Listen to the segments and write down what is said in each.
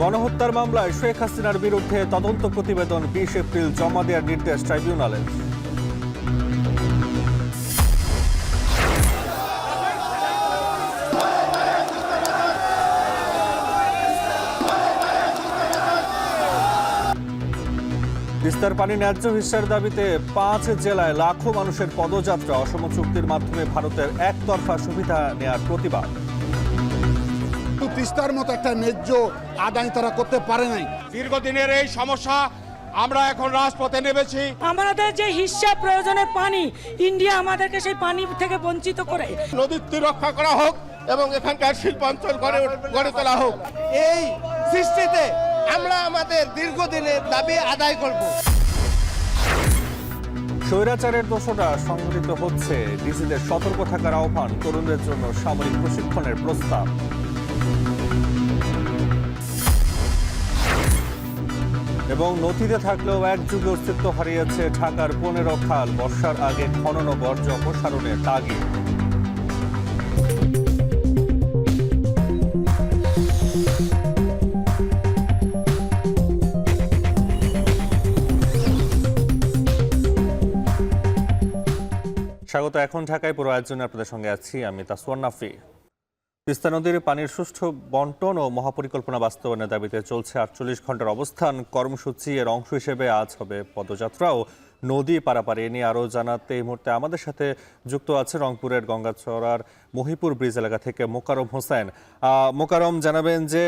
গণহত্যার মামলায় শেখ হাসিনার বিরুদ্ধে তদন্ত প্রতিবেদন 20 এপ্রিল জমা দেওয়ার নির্দেশ ট্রাইব্যুনালের। তিস্তার পানি ন্যায্য হিস্যার দাবিতে 5 জেলায় লাখো মানুষের পদযাত্রা, অসম চুক্তির মাধ্যমে ভারতের একতরফা সুবিধা নেয়ার প্রতিবাদ। তিস্তার মতো একটা ন্যায্য আদায় তারা করতে পারে নাই। দীর্ঘদিনের এই সমস্যা, আমরা এখন রাজপথে নেমেছি। আমাদের যে হিস্যা প্রয়োজনের পানি, ইন্ডিয়া আমাদেরকে সেই পানি থেকে বঞ্চিত করে। নদীর তীর রক্ষা করা হোক এবং এখানকার শিল্পাঞ্চল গড়ে তোলা হোক। এই সৃষ্টিতে আমরা আমাদের দীর্ঘদিনের দাবি আদায় করব। স্বৈরাচারের দোষরা সংঘটিত হচ্ছে, ডিসিদের সতর্ক থাকার আহ্বান, তরুণদের জন্য সামরিক প্রশিক্ষণের প্রস্তাব। এবং নথিতে থাকলেও এক যুগে অস্তিত্ব হারিয়েছে ঢাকার 15 খাল, বর্ষার আগে খনন ও বর্জ্য অপসারণের তাগিদ। স্বাগত। এখন ঢাকায় পুরো আয়োজনে আপনাদের সঙ্গে আছি আমি তাসওয়ার নাফি। তিস্তা নদীর পানির সুষ্ঠু বন্টন ও মহাপরিকল্পনা বাস্তবায়নের দাবিতে চলছে 48 ঘন্টার অবস্থান কর্মসূচি। এর অংশ হিসেবে আজ হবে পদযাত্রা ও নদী পারাপার। এ নিয়ে আরও জানাতে এই মুহূর্তে আমাদের সাথে যুক্ত আছে রংপুরের গঙ্গাচড়ার মহিপুর ব্রিজ এলাকা থেকে মোকারম হোসেন। মোকারম, জানাবেন যে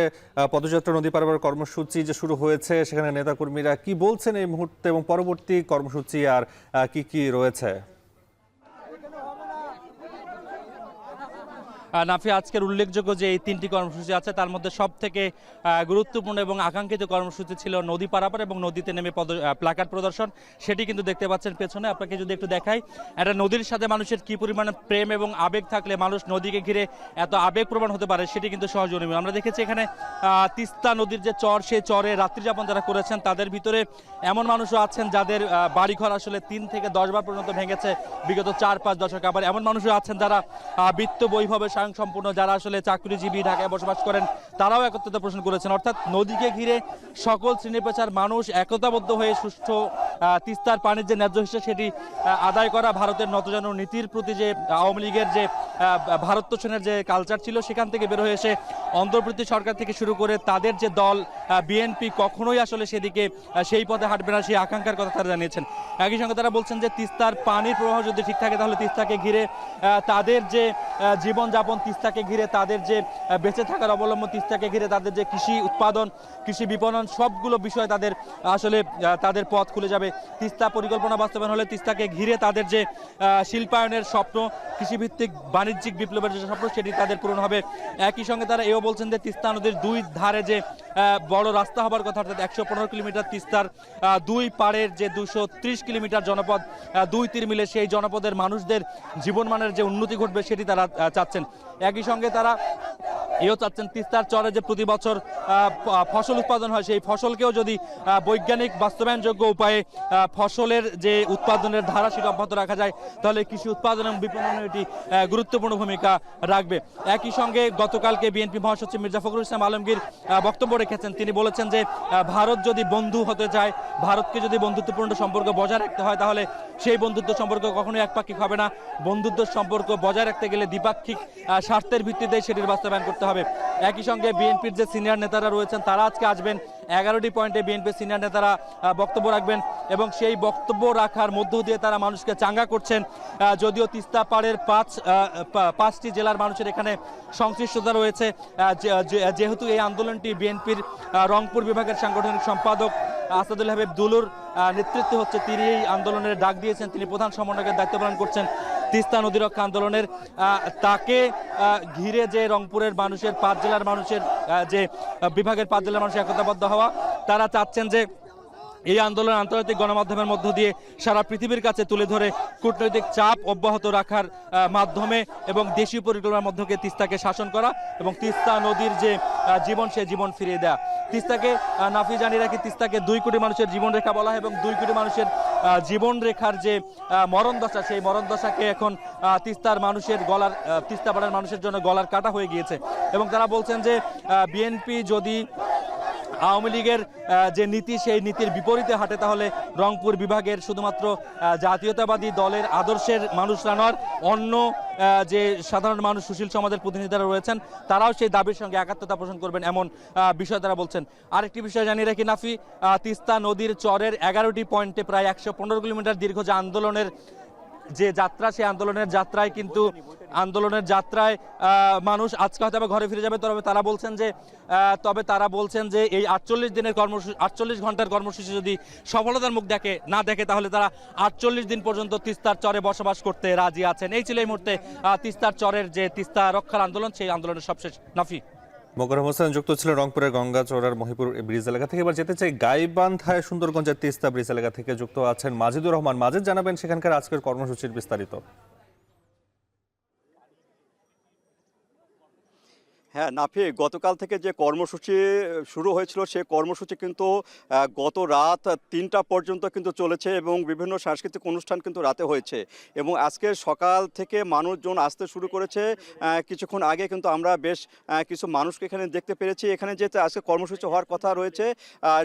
পদযাত্রা নদী পারাপার কর্মসূচি যে শুরু হয়েছে, সেখানে নেতাকর্মীরা কি বলছেন এই মুহূর্তে এবং পরবর্তী কর্মসূচি আর কি কি রয়েছে? নাফি, আজকের উল্লেখযোগ্য যে এই 3টি কর্মসূচি আছে তার মধ্যে সব থেকে গুরুত্বপূর্ণ এবং আকাঙ্ক্ষিত কর্মসূচি ছিল নদী পারাপার এবং নদীতে নেমে প্লাকার্ড প্রদর্শন। সেটি কিন্তু দেখতে পাচ্ছেন পেছনে। আপনাকে যদি একটু দেখাই, একটা নদীর সাথে মানুষের কি পরিমাণে প্রেম এবং আবেগ থাকলে মানুষ নদীকে ঘিরে এত আবেগপ্রবণ হতে পারে, সেটি কিন্তু সহজ অনুমান। আমরা দেখেছি এখানে তিস্তা নদীর যে চর, সেই চরে রাত্রিযাপন যারা করেছেন তাদের ভিতরে এমন মানুষও আছেন যাদের বাড়িঘর আসলে 3 থেকে 10 বার পর্যন্ত ভেঙেছে বিগত 4-5 দশক। আবার এমন মানুষও আছেন যারা বিত্ত বৈভবে সম্পূর্ণ, যারা আসলে চাকরিজীবী, ঢাকায় বসবাস করেন, তারাও একত্রতা পোষণ করেছেন। অর্থাৎ নদীকে ঘিরে সকল শ্রেণী পেশার মানুষ একতাবদ্ধ হয়ে সুষ্ঠু তিস্তার পানির যে ন্যায্য হিসেবে সেটি আদায় করা। ভারতের নতজানু নীতির প্রতি যে আওয়ামী লীগের যে ভারত তোষণের যে কালচার ছিল, সেখান থেকে বের হয়ে এসে অন্তর্বর্তী সরকার থেকে শুরু করে তাদের যে দল বিএনপি কখনোই আসলে সেদিকে সেই পথে হাঁটবে না, সেই আকাঙ্ক্ষার কথা তারা জানিয়েছেন। একই সঙ্গে তারা বলছেন যে তিস্তার পানির প্রবাহ যদি ঠিক থাকে তাহলে তিস্তাকে ঘিরে তাদের যে জীবনযাপন, তিস্তাকে ঘিরে তাদের যে বেঁচে থাকার অবলম্বন, তিস্তাকে ঘিরে তাদের যে কৃষি উৎপাদন, কৃষি বিপণন, সবগুলো বিষয় তাদের আসলে তাদের পথ খুলে যাবে। তিস্তা পরিকল্পনা বাস্তবায়ন হলে তিস্তাকে ঘিরে তাদের যে শিল্পায়নের স্বপ্ন, কৃষিভিত্তিক বাণিজ্যিক বিপ্লবের যে স্বপ্ন, সেটি তাদের পূরণ হবে। একই সঙ্গে তারা এও বলছেন যে তিস্তা নদীর 2 ধারে যে বড় রাস্তা হবার কথা, অর্থাৎ 115 কিলোমিটার, তিস্তার 2 পাড়ের যে 230 কিলোমিটার জনপদ, 2 তীর মিলে সেই জনপদের মানুষদের জীবনমানের যে উন্নতি ঘটবে সেটি তারা চাচ্ছেন। একই সঙ্গে তারা এও চাচ্ছেন তিস্তার চরে যে প্রতি বছর ফসল উৎপাদন হয়, সেই ফসলকেও যদি বৈজ্ঞানিক বাস্তবায়নযোগ্য উপায়ে ফসলের যে উৎপাদনের ধারা সেটা অব্যাহত রাখা যায়, তাহলে কৃষি উৎপাদন এবং বিপণনে এটি গুরুত্বপূর্ণ ভূমিকা রাখবে। একই সঙ্গে গতকালকে বিএনপি মহাসচিব মির্জা ফখরুল ইসলাম আলমগীর বক্তব্য রেখেছেন। তিনি বলেছেন যে ভারত যদি বন্ধু হতে চায়, ভারতকে যদি বন্ধুত্বপূর্ণ সম্পর্ক বজায় রাখতে হয়, তাহলে সেই বন্ধুত্ব সম্পর্ক কখনোই একপাক্ষিক হবে না। বন্ধুত্ব সম্পর্ক বজায় রাখতে গেলে দ্বিপাক্ষিক স্বার্থের ভিত্তিতে সেটির বাস্তবায়ন করতে হবে। একই সঙ্গে বিএনপির যে সিনিয়র নেতারা রয়েছেন তারা আজকে আসবেন। 11টি পয়েন্টে বিএনপির সিনিয়র নেতারা বক্তব্য রাখবেন এবং সেই বক্তব্য রাখার মধ্য দিয়ে তারা মানুষকে চাঙ্গা করছেন। যদিও তিস্তা পাড়ের 5টি জেলার মানুষের এখানে সংশ্লিষ্টতা রয়েছে, যেহেতু এই আন্দোলনটি বিএনপির রংপুর বিভাগের সাংগঠনিক সম্পাদক আসাদুল হাবিব দুলুর নেতৃত্বে হচ্ছে, তিনি এই আন্দোলনের ডাক দিয়েছেন, তিনি প্রধান সমন্বয়কের দায়িত্ব পালন করছেন তিস্তা নদী রক্ষা আন্দোলনের। তাকে ঘিরে যে রংপুরের মানুষের 5 জেলার মানুষের যে বিভাগের 5 জেলার মানুষের একতাবদ্ধ হওয়া, তারা চাচ্ছেন যে এই আন্দোলন আন্তর্জাতিক গণমাধ্যমের মধ্য দিয়ে সারা পৃথিবীর কাছে তুলে ধরে কূটনৈতিক চাপ অব্যাহত রাখার মাধ্যমে এবং দেশীয় পরিকল্পনার মধ্যে তিস্তাকে শাসন করা এবং তিস্তা নদীর যে জীবন, সে জীবন ফিরিয়ে দেয়া। তিস্তাকে নাফি জানিয়ে রাখি, তিস্তাকে 2 কোটি মানুষের জীবনরেখা বলা হয় এবং 2 কোটি মানুষের জীবনরেখার যে মরণদশা, সেই মরণদশাকে এখন তিস্তার মানুষের গলার, তিস্তা পাড়ার মানুষের জন্য গলার কাটা হয়ে গিয়েছে। এবং তারা বলছেন যে বিএনপি যদি আওয়ামী লীগের যে নীতি সেই নীতির বিপরীতে হাঁটে, তাহলে রংপুর বিভাগের শুধুমাত্র জাতীয়তাবাদী দলের আদর্শের মানুষরা নয়, অন্য যে সাধারণ মানুষ, সুশীল সমাজের প্রতিনিধিরা রয়েছেন, তারাও সেই দাবির সঙ্গে একাত্মতা পোষণ করবেন এমন বিষয় তারা বলছেন। আরেকটি বিষয় জানিয়ে রাখি নাফি, তিস্তা নদীর চরের 11টি পয়েন্টে প্রায় 115 কিলোমিটার দীর্ঘ যে আন্দোলনের যে যাত্রা, সেই আন্দোলনের যাত্রায় মানুষ আজকে হয়তো ঘরে ফিরে যাবে, তবে তারা বলছেন যে এই 48 ঘন্টার কর্মসূচি যদি সফলতার মুখ না দেখে তাহলে তারা 48 দিন পর্যন্ত তিস্তার চরে বসবাস করতে রাজি আছেন। এই ছিল এই মুহূর্তে তিস্তার চরের যে তিস্তা রক্ষার আন্দোলন, সেই আন্দোলনের সবশেষ। নাফি। মোকাররম হোসেন যুক্ত ছিল রংপুরের গঙ্গাচড়ার মহিপুর ব্রিজ এলাকা থেকে। এবার যেতে চাই গাইবান্ধায় সুন্দরগঞ্জের তিস্তা ব্রিজ এলাকা থেকে যুক্ত আছেন মাজিদুর রহমান। মাজিদ, জানাবেন সেখানকার আজকের কর্মসূচির বিস্তারিত। হ্যাঁ নাফি, গতকাল থেকে যে কর্মসূচি শুরু হয়েছিল সে কর্মসূচি কিন্তু গত রাত 3টা পর্যন্ত কিন্তু চলেছে এবং বিভিন্ন সাংস্কৃতিক অনুষ্ঠান কিন্তু রাতে হয়েছে এবং আজকে সকাল থেকে মানুষজন আসতে শুরু করেছে। কিছুক্ষণ আগে কিন্তু আমরা বেশ কিছু মানুষকে এখানে দেখতে পেরেছি। এখানে যে আজকে কর্মসূচি হওয়ার কথা রয়েছে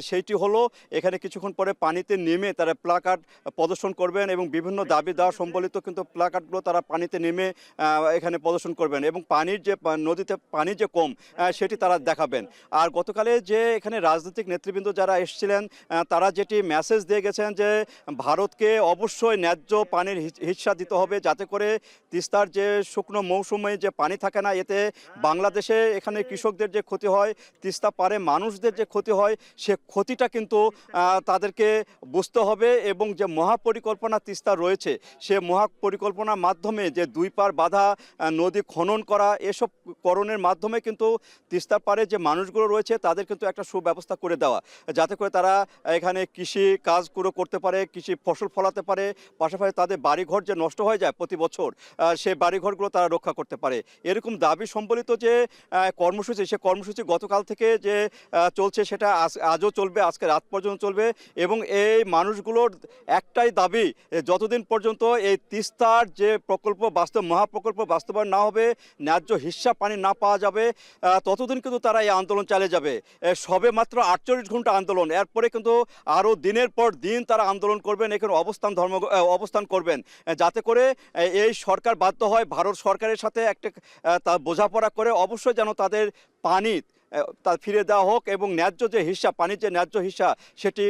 সেইটি হলো এখানে কিছুক্ষণ পরে পানিতে নেমে তারা প্লাকার্ড প্রদর্শন করবেন এবং বিভিন্ন দাবি দেওয়া সম্বলিত কিন্তু প্লাকার্ডগুলো তারা পানিতে নেমে এখানে প্রদর্শন করবেন এবং নদীতে পানি যে কম সেটি তারা দেখাবেন। আর গতকালে যে এখানে রাজনৈতিক নেতৃবৃন্দ যারা এসেছিলেন তারা যেটি মেসেজ দিয়ে গেছেন যে ভারতকে অবশ্যই ন্যায্য পানির হিস্সা দিতে হবে, যাতে করে তিস্তার যে শুকনো মৌসুমে যে পানি থাকে না, এতে বাংলাদেশে এখানে কৃষকদের যে ক্ষতি হয়, তিস্তা পারে মানুষদের যে ক্ষতি হয়, সে ক্ষতিটা কিন্তু তাদেরকে বুঝতে হবে এবং যে মহাপরিকল্পনা তিস্তা রয়েছে সে মহাপরিকল্পনার মাধ্যমে যে দুই পার বাঁধা, নদী খনন করা, এসব করণের মাধ্যমে কিন্তু তিস্তার পারে যে মানুষগুলো রয়েছে তাদের কিন্তু একটা সুব্যবস্থা করে দেওয়া, যাতে করে তারা এখানে কৃষি কাজগুলো করতে পারে, কৃষি ফসল ফলাতে পারে, পাশাপাশি তাদের বাড়িঘর যে নষ্ট হয়ে যায় প্রতি বছর সে বাড়িঘরগুলো তারা রক্ষা করতে পারে। এরকম দাবি সম্বলিত যে কর্মসূচি, সে কর্মসূচি গতকাল থেকে যে চলছে সেটা আজও চলবে, আজকে রাত পর্যন্ত চলবে এবং এই মানুষগুলোর একটাই দাবি, যতদিন পর্যন্ত এই তিস্তার যে মহাপ্রকল্প বাস্তবায়ন না হবে, ন্যায্য হিস্সা পানি না পাওয়া যাবে, ততদিন কিন্তু তারা এই আন্দোলন চালিয়ে যাবে। সবে মাত্র 48 ঘন্টা আন্দোলন, এরপরে কিন্তু আরও দিনের পর দিন তারা আন্দোলন করবেন, এখানে অবস্থান করবেন, যাতে করে এই সরকার বাধ্য হয় ভারত সরকারের সাথে একটা বোঝাপড়া করে অবশ্যই যেন তাদের পানি তা ফিরে দেওয়া হোক এবং ন্যায্য যে হিস্সা, পানির যে ন্যায্য হিস্সা সেটি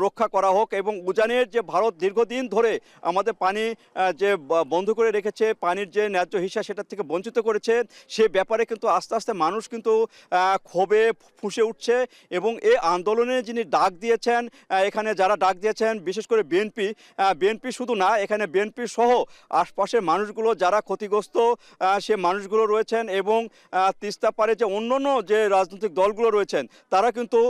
রক্ষা করা হোক এবং উজানের যে ভারত দীর্ঘদিন ধরে আমাদের পানি যে বন্ধ করে রেখেছে, পানির যে ন্যায্য হিস্সা সেটার থেকে বঞ্চিত করেছে, সে ব্যাপারে কিন্তু আস্তে আস্তে মানুষ কিন্তু ক্ষোভে ফুঁসে উঠছে এবং এই আন্দোলনে যিনি ডাক দিয়েছেন, এখানে যারা ডাক দিয়েছেন বিশেষ করে বিএনপি শুধু না, এখানে বিএনপি সহ আশপাশের মানুষগুলো যারা ক্ষতিগ্রস্ত সে মানুষগুলো রয়েছেন এবং তিস্তা পারে যে অন্যান্য যে রাজনৈতিক দলগুলো রয়েছেন তারা কিন্তু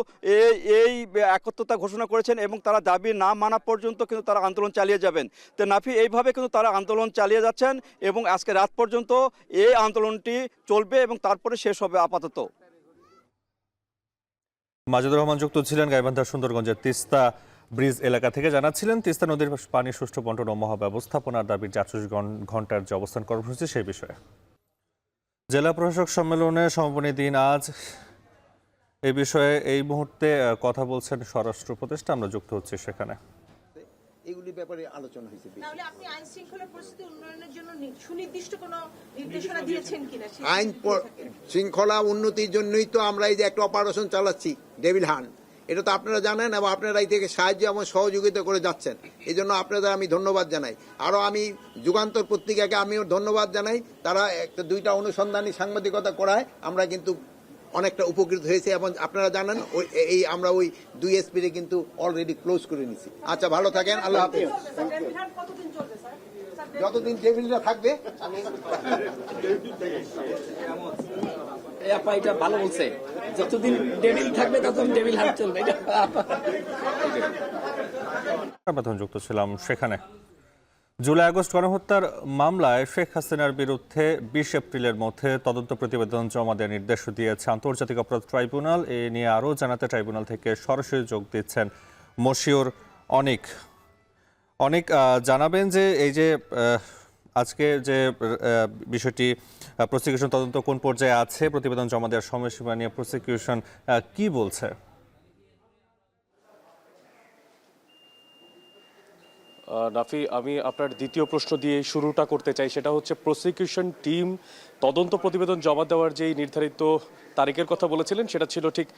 এই একত্রতা ঘোষণা করেছেন এবং তারা দাবি না মানা পর্যন্ত কিন্তু তারা আন্দোলন চালিয়ে যাবেন। তো নাফি, এইভাবে কিন্তু তারা আন্দোলন চালিয়ে যাচ্ছেন এবং আজকে রাত পর্যন্ত এই আন্দোলনটি চলবে এবং তারপরে শেষ হবে আপাতত। মাজিদুর রহমান যুক্ত ছিলেন গাইবান্ধার সুন্দরগঞ্জের তিস্তা ব্রিজ এলাকা থেকে। জানাচ্ছিলেন তিস্তা নদীর পানির সুষ্ঠু বন্টন ও মহাব্যবস্থাপনার দাবির 48 ঘন্টার যে অবস্থান কর্মসূচি সেই বিষয়ে জেলা প্রশাসক সম্মেলনে সমাপনী দিন আজ। এই বিষয়ে এই মুহূর্তে কথা বলছেন স্বরাষ্ট্র উপদেষ্টা, আমরা যুক্ত হচ্ছি সেখানে। এগুলির ব্যাপারে আলোচনা হয়েছে। তাহলে আপনি আইন শৃঙ্খলা পরিস্থিতি উন্নয়নের জন্য সুনির্দিষ্ট কোনো নির্দেশনা দিয়েছেন কিনা? আইন শৃঙ্খলা উন্নতির জন্যই তো আমরা এই যে একটা অপারেশন চালাচ্ছি ডেভিল হান্ট, এটা তো আপনারা জানেন এবং আপনারা এই থেকে সাহায্য এবং সহযোগিতা করে যাচ্ছেন, এই জন্য আপনাদের আমি ধন্যবাদ জানাই। আরও আমি যুগান্তর পত্রিকাকে আমিও ধন্যবাদ জানাই, তারা একটা 2টা অনুসন্ধানী সাংবাদিকতা করায় আমরা কিন্তু অনেকটা উপকৃত হয়েছে এবং আপনারা জানেন আমরা ওই 2 এসপিরে কিন্তু অলরেডি ক্লোজ করে নিছি। আচ্ছা, ভালো থাকেন, আল্লাহ হাফেজ। যতদিন ডেভিলরা থাকবে। এটা ভালো বলছে, যতদিন ডেভিল থাকবে ততদিন ডেভিল হান্ট চলবে। যুক্ত ছিলাম সেখানে। জুলাই আগস্ট গণহত্যার মামলায় শেখ হাসিনার বিরুদ্ধে 20 এপ্রিলের মধ্যে তদন্ত প্রতিবেদন জমা দেওয়ার নির্দেশ দিয়েছে আন্তর্জাতিক অপরাধ ট্রাইব্যুনাল। এ নিয়ে আরও জানাতে ট্রাইব্যুনাল থেকে সরাসরি যোগ দিচ্ছেন মশিউর অনিক। জানাবেন যে এই যে আজকে যে বিষয়টি প্রসিকিউশন তদন্ত কোন পর্যায়ে আছে, প্রতিবেদন জমা দেওয়ার সময়সীমা নিয়ে প্রসিকিউশন কি বলছে? নাফি, আমি আপনার দ্বিতীয় প্রশ্ন দিয়ে শুরুটা করতে চাই, সেটা হচ্ছে প্রসিকিউশন টিম তদন্ত প্রতিবেদন জমা দেওয়ার যেই নির্ধারিত তারিখের কথা বলেছিলেন সেটা ছিল ঠিক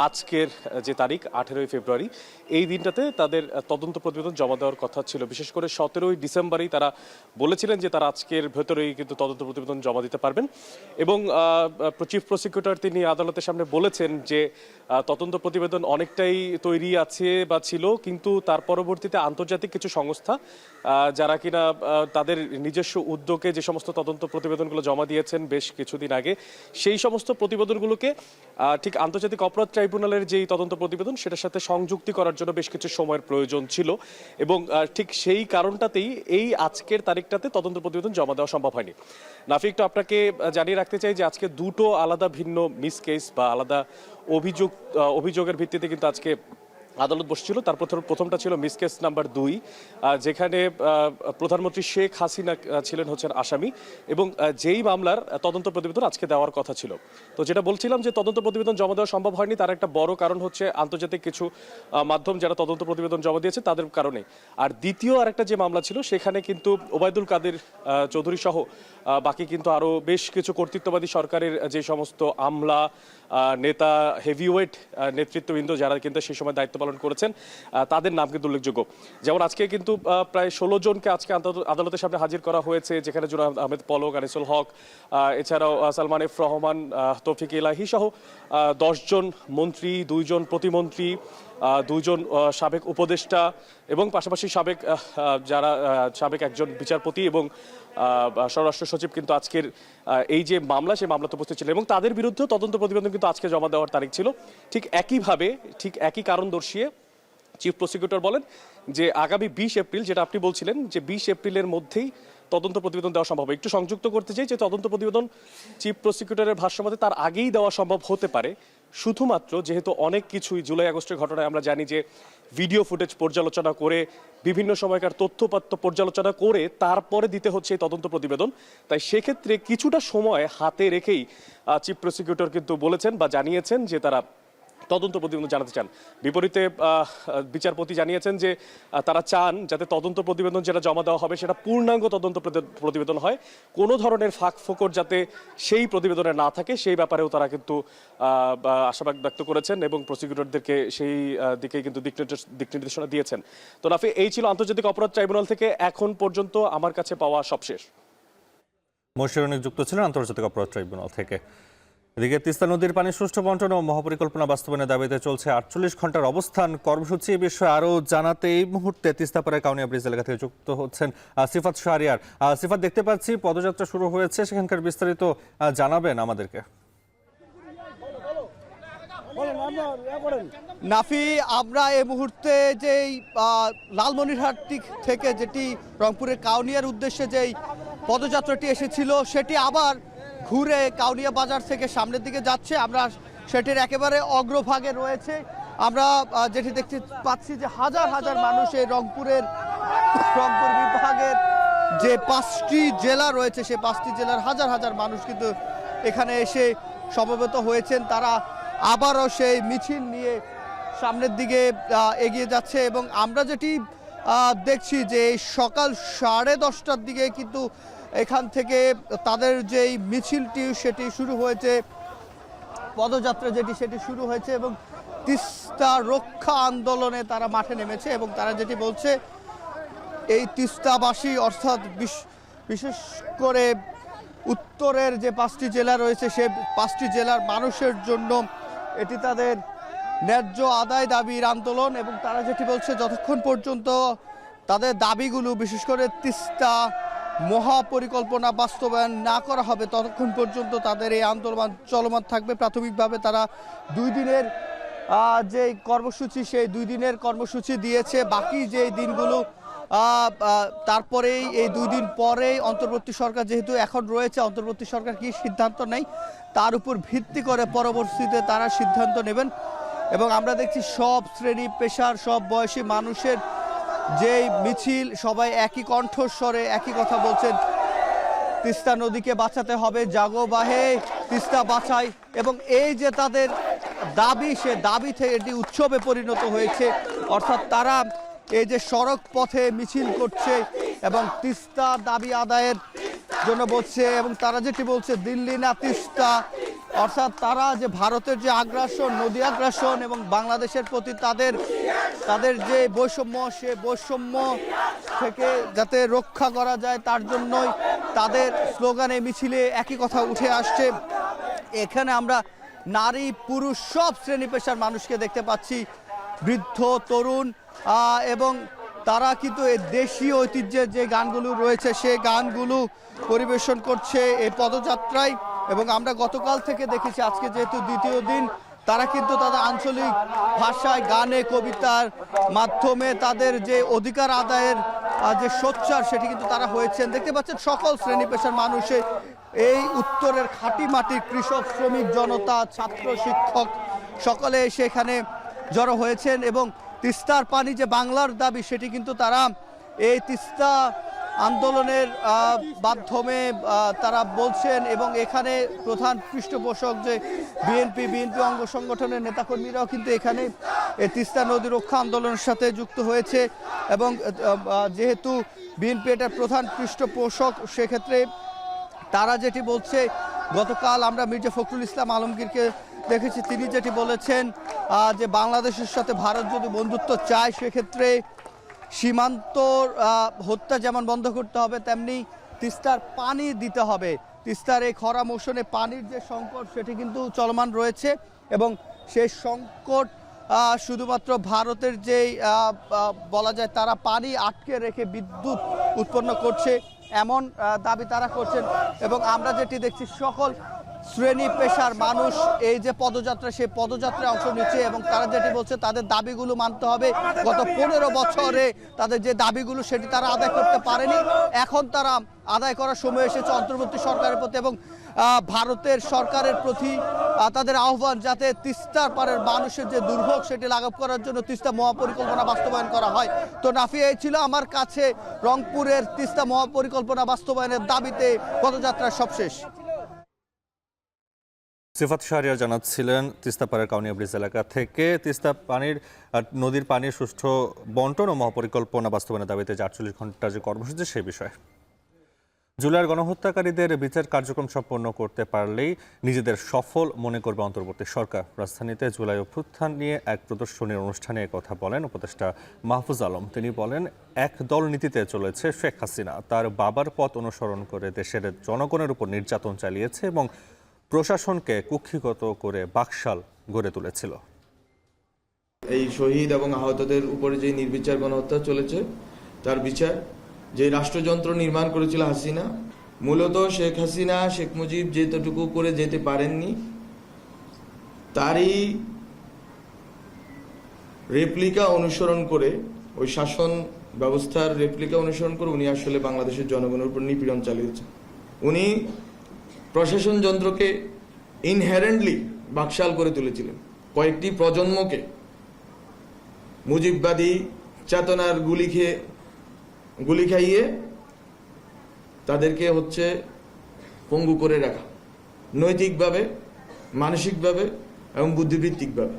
আজকের যে তারিখ 18ই ফেব্রুয়ারি। এই দিনটাতে তাদের তদন্ত প্রতিবেদন জমা দেওয়ার কথা ছিল। বিশেষ করে 17ই ডিসেম্বরেই তারা বলেছিলেন যে তারা আজকের ভেতরেই কিন্তু তদন্ত প্রতিবেদন জমা দিতে পারবেন এবং চিফ প্রসিকিউটর তিনি আদালতের সামনে বলেছেন যে তদন্ত প্রতিবেদন অনেকটাই তৈরি আছে বা ছিল, কিন্তু তার পরবর্তীতে আন্তর্জাতিক কিছু সংস্থা যারা কিনা তাদের নিজস্ব উদ্যোগে যে সমস্ত তদন্ত প্রতিবেদনগুলো জমা দিয়েছেন বেশ কিছুদিন আগে, সেই সমস্ত প্রতিবেদনগুলোকে ঠিক আন্তর্জাতিক অপরাধ ট্রাইব্যুনালের যেই তদন্ত প্রতিবেদন সেটার সাথে সংযুক্তি করার জন্য বেশ কিছু সময়ের প্রয়োজন ছিল এবং ঠিক সেই কারণটাতেই এই আজকের তারিখটাতে তদন্ত প্রতিবেদন জমা দেওয়া সম্ভব হয়নি। নাফি, একটু আপনাকে জানিয়ে রাখতে চাই যে আজকে দুটো আলাদা ভিন্ন মিস কেস বা আলাদা অভিযোগের ভিত্তিতে কিন্তু আজকে আদালত বসছিল। তার প্রথমটা ছিল মিস কেস নাম্বার 2, যেখানে প্রধানমন্ত্রী শেখ হাসিনা ছিলেন হচ্ছেন আসামি এবং যেই মামলার তদন্ত প্রতিবেদন আজকে দেওয়ার কথা ছিল। তো যেটা বলছিলাম যে তদন্ত প্রতিবেদন জমা দেওয়া সম্ভব হয়নি, তার একটা বড় কারণ হচ্ছে আন্তর্জাতিক কিছু মাধ্যম যারা তদন্ত প্রতিবেদন জমা দিয়েছে তাদের কারণে। আর দ্বিতীয় আরেকটা যে মামলা ছিল সেখানে কিন্তু ওবায়দুল কাদের চৌধুরী সহ বাকি কিন্তু আরও বেশ কিছু কর্তৃত্ববাদী সরকারের যে সমস্ত আমলা নেতা হেভিওয়েট নেতৃত্ববৃন্দ যারা কিন্তু সেই সময় দায়িত্ব পালন করেছেন তাদের নাম কিন্তু উল্লেখযোগ্য। যেমন আজকে কিন্তু প্রায় 16 জনকে আজকে আদালতের সামনে হাজির করা হয়েছে, যেখানে জুনায়েদ আহমেদ পলক, আনিসুল হক, এছাড়াও সালমান এফ রহমান, তৌফিক ইলাহি সহ 10 জন মন্ত্রী, 2 জন প্রতিমন্ত্রী, 2 জন সাবেক উপদেষ্টা এবং পাশাপাশি সাবেক একজন বিচারপতি এবং স্বরাষ্ট্র সচিব কিন্তু আজকের এই যে মামলা সেই মামলাতে উপস্থিত ছিলেন এবং তাদের বিরুদ্ধে তদন্ত প্রতিবেদন কিন্তু আজকে জমা দেওয়ার তারিখ ছিল। ঠিক একইভাবে ঠিক একই কারণ দর্শিয়ে চিফ প্রসিকিউটর বলেন যে আগামী 20 এপ্রিল, যেটা আপনি বলছিলেন যে 20 এপ্রিলের মধ্যেই তদন্ত প্রতিবেদন দেওয়া সম্ভব। একটু সংযুক্ত করতে চাই যে তদন্ত প্রতিবেদন চিফ প্রসিকিউটরের ভাষ্যমতে তার আগেই দেওয়া সম্ভব হতে পারে, শুধুমাত্র যেহেতু অনেক কিছুই জুলাই আগস্টের ঘটনায় আমরা জানি যে ভিডিও ফুটেজ পর্যালোচনা করে বিভিন্ন সময়কার তথ্যপাত্র পর্যালোচনা করে তারপরে দিতে হচ্ছে এই তদন্ত প্রতিবেদন, তাই সেক্ষেত্রে কিছুটা সময় হাতে রেখেই চিফ প্রসিকিউটর কিন্তু বলেছেন বা জানিয়েছেন যে তারা তদন্ত প্রতিবেদন জানাতে চান। বিপরীতে বিচারপতি জানিয়েছেন যে তারা চান যাতে তদন্ত প্রতিবেদন যেটা জমা দেওয়া হবে সেটা পূর্ণাঙ্গ তদন্ত প্রতিবেদন হয়, কোনো ধরনের ফাঁক ফোকর যাতে সেই প্রতিবেদনে না থাকে সেই ব্যাপারেও তারা কিন্তু আশাবাদ ব্যক্ত করেছেন এবং প্রসিকিউটরদেরকে সেই দিকে কিন্তু দিক নির্দেশনা দিয়েছেন। তো নাফি, এই ছিল আন্তর্জাতিক অপরাধ ট্রাইব্যুনাল থেকে এখন পর্যন্ত আমার কাছে পাওয়া সবশেষ। মশির অনেক যুক্ত ছিলেন আন্তর্জাতিক অপরাধ ট্রাইব্যুনাল থেকে। এদিকে তিস্তা নদীর পানির সুষ্ঠু বন্টন ও মহাপরিকল্পনা বাস্তবায়নের দাবিতে চলছে 48 ঘন্টার অবস্থান কর্মসূচি। এই বিষয়ে আরও জানাতে এই মুহূর্তে তিস্তাপাড়ায় কাউনিয়া ব্রিজ এলাকা থেকে যুক্ত হচ্ছেন সিফাত শাহরিয়ার। সিফাত, দেখতে পাচ্ছি পদযাত্রা শুরু হয়েছে, সেখানকার বিস্তারিত জানাবেন আমাদেরকে। নাফি, আমরা এই মুহূর্তে যেই লালমনিরহাট থেকে যেটি রংপুরের কাউনিয়ার উদ্দেশ্যে যেই পদযাত্রাটি এসেছিল সেটি আবার ঘুরে কাউনিয়া বাজার থেকে সামনের দিকে যাচ্ছে। আমরা সেটির একেবারে অগ্রভাগে রয়েছে। আমরা যেটি দেখতে পাচ্ছি যে হাজার হাজার মানুষ এই রংপুর বিভাগের যে 5টি জেলা রয়েছে সেই 5টি জেলার হাজার হাজার মানুষ কিন্তু এখানে এসে সমবেত হয়েছেন। তারা আবারও সেই মিছিল নিয়ে সামনের দিকে এগিয়ে যাচ্ছে এবং আমরা যেটি দেখছি যে সকাল 10:30টার দিকে কিন্তু এখান থেকে তাদের যেই মিছিলটি সেটি শুরু হয়েছে, পদযাত্রা সেটি শুরু হয়েছে এবং তিস্তা রক্ষা আন্দোলনে তারা মাঠে নেমেছে এবং তারা যেটি বলছে এই তিস্তাবাসী অর্থাৎ বিশেষ করে উত্তরের যে 5টি জেলা রয়েছে সেই 5টি জেলার মানুষের জন্য এটি তাদের ন্যায্য আদায় দাবির আন্দোলন এবং তারা যেটি বলছে যতক্ষণ পর্যন্ত তাদের দাবিগুলো বিশেষ করে তিস্তা মহাপরিকল্পনা বাস্তবায়ন না করা হবে ততক্ষণ পর্যন্ত তাদের এই আন্দোলন চলমান থাকবে। প্রাথমিকভাবে তারা 2 দিনের যে কর্মসূচি সেই 2 দিনের কর্মসূচি দিয়েছে। বাকি যে দিনগুলো তারপরেই এই 2 দিন পরেই অন্তর্বর্তী সরকার যেহেতু এখন রয়েছে, অন্তর্বর্তী সরকার কি সিদ্ধান্ত নেয় তার উপর ভিত্তি করে পরবর্তীতে তারা সিদ্ধান্ত নেবেন। এবং আমরা দেখছি সব শ্রেণী পেশার সব বয়সী মানুষের যেই মিছিল সবাই একই কণ্ঠস্বরে একই কথা বলছেন, তিস্তা নদীকে বাঁচাতে হবে, জাগো বাহে তিস্তা বাঁচাই। এবং এই যে তাদের দাবি সে দাবি থেকে এটি উৎসবে পরিণত হয়েছে, অর্থাৎ তারা এই যে সড়ক পথে মিছিল করছে এবং তিস্তা দাবি আদায়ের জন্য বলছে, এবং তারা যেটি বলছে দিল্লি না তিস্তা, অর্থাৎ তারা যে ভারতের যে আগ্রাসন, নদী আগ্রাসন এবং বাংলাদেশের প্রতি তাদের যে বৈষম্য, সে বৈষম্য থেকে যাতে রক্ষা করা যায় তার জন্যই তাদের স্লোগানে মিছিলে একই কথা উঠে আসছে। এখানে আমরা নারী পুরুষ সব শ্রেণী পেশার মানুষকে দেখতে পাচ্ছি, বৃদ্ধ তরুণ, এবং তারা কিন্তু এই দেশীয় ঐতিহ্যের যে গানগুলো রয়েছে সেই গানগুলো পরিবেশন করছে এই পদযাত্রায়। এবং আমরা গতকাল থেকে দেখেছি, আজকে যেহেতু দ্বিতীয় দিন, তারা কিন্তু তাদের আঞ্চলিক ভাষায় গানে কবিতার মাধ্যমে তাদের যে অধিকার আদায়ের যে সোচ্চার সেটি কিন্তু তারা হয়েছেন। দেখতে পাচ্ছেন সকল শ্রেণী পেশার মানুষে এই উত্তরের খাঁটি মাটির কৃষক, শ্রমিক জনতা, ছাত্র, শিক্ষক সকলে সেখানে জড়ো হয়েছেন। এবং তিস্তার পানি যে বাংলার দাবি সেটি কিন্তু তারা এই তিস্তা আন্দোলনের মাধ্যমে তারা বলছেন। এবং এখানে প্রধান পৃষ্ঠপোষক যে বিএনপি অঙ্গ সংগঠনের নেতাকর্মীরাও কিন্তু এখানে এই তিস্তা নদী রক্ষা আন্দোলনের সাথে যুক্ত হয়েছে। এবং যেহেতু বিএনপি এটার প্রধান পৃষ্ঠপোষক, সেক্ষেত্রে তারা যেটি বলছে, গতকাল আমরা মির্জা ফখরুল ইসলাম আলমগীরকে দেখেছি, তিনি যেটি বলেছেন যে বাংলাদেশের সাথে ভারত যদি বন্ধুত্ব চায় সেক্ষেত্রে সীমান্ত হত্যা যেমন বন্ধ করতে হবে, তেমনি তিস্তার পানি দিতে হবে। তিস্তার এই খরা মৌসুমে পানির যে সংকট সেটি কিন্তু চলমান রয়েছে, এবং সেই সংকট শুধুমাত্র ভারতের যেই বলা যায় তারা পানি আটকে রেখে বিদ্যুৎ উৎপন্ন করছে এমন দাবি তারা করছেন। এবং আমরা যেটি দেখছি, সকল শ্রেণী পেশার মানুষ এই যে পদযাত্রা, সেই পদযাত্রায় অংশ নিচ্ছে এবং তারা যেটি বলছে তাদের দাবিগুলো মানতে হবে। গত 15 বছরে তাদের যে দাবিগুলো সেটি তারা আদায় করতে পারেনি, এখন তারা আদায় করার সময় এসেছে অন্তর্বর্তী সরকারের প্রতি এবং ভারতের সরকারের প্রতি তাদের আহ্বান, যাতে তিস্তার পারের মানুষের যে দুর্ভোগ সেটি লাঘব করার জন্য তিস্তা মহাপরিকল্পনা বাস্তবায়ন করা হয়। তো নাফি, এই ছিল আমার কাছে রংপুরের তিস্তা মহাপরিকল্পনা বাস্তবায়নের দাবিতে পদযাত্রার সবশেষ। সিফাত শাহরিয়ার জানাচ্ছিলেন তিস্তাপাড়ের কাউনিয়া ব্রিজ এলাকা থেকে নদীর পানির সুষ্ঠু বন্টন ও মহাপরিকল্পনা বাস্তবায়নের দাবিতে 48 ঘন্টা যে কর্মসূচি সে বিষয়ে। জুলাইয়ের গণহত্যাকারীদের বিচার কার্যক্রম সম্পন্ন করতে পারলেই নিজেদের সফল মনে করবে অন্তর্বর্তী সরকার। রাজধানীতে জুলাই অভ্যুত্থান নিয়ে এক প্রদর্শনীর অনুষ্ঠানে কথা বলেন উপদেষ্টা মাহফুজ আলম। তিনি বলেন, এক দল নীতিতে চলেছে শেখ হাসিনা, তার বাবার পথ অনুসরণ করে দেশের জনগণের উপর নির্যাতন চালিয়েছে এবং প্রশাসনকে কুক্ষিগত করে বাকশাল গড়ে তুলেছিল। এই শহীদ এবং আহতদের উপরে যে নির্বিচার গণহত্যা চলেছে তার বিচার, যে রাষ্ট্রযন্ত্র নির্মাণ করেছিল হাসিনা, মূলত শেখ হাসিনা, শেখ মুজিব যেতটুকু করে যেতে পারেননি তারই রেপ্লিকা অনুসরণ করে, ওই শাসন ব্যবস্থার রেপ্লিকা অনুসরণ করে উনি আসলে বাংলাদেশের জনগণের উপর নিপীড়ন চালিয়েছেন। উনি প্রশাসন যন্ত্রকে ইনহেরেন্টলি বাকশাল করে তুলেছিলেন। কয়েকটি প্রজন্মকে মুজিববাদী চেতনার গুলি খাইয়ে তাদেরকে পঙ্গু করে রাখা, নৈতিকভাবে, মানসিকভাবে এবং বুদ্ধিবৃত্তিকভাবে।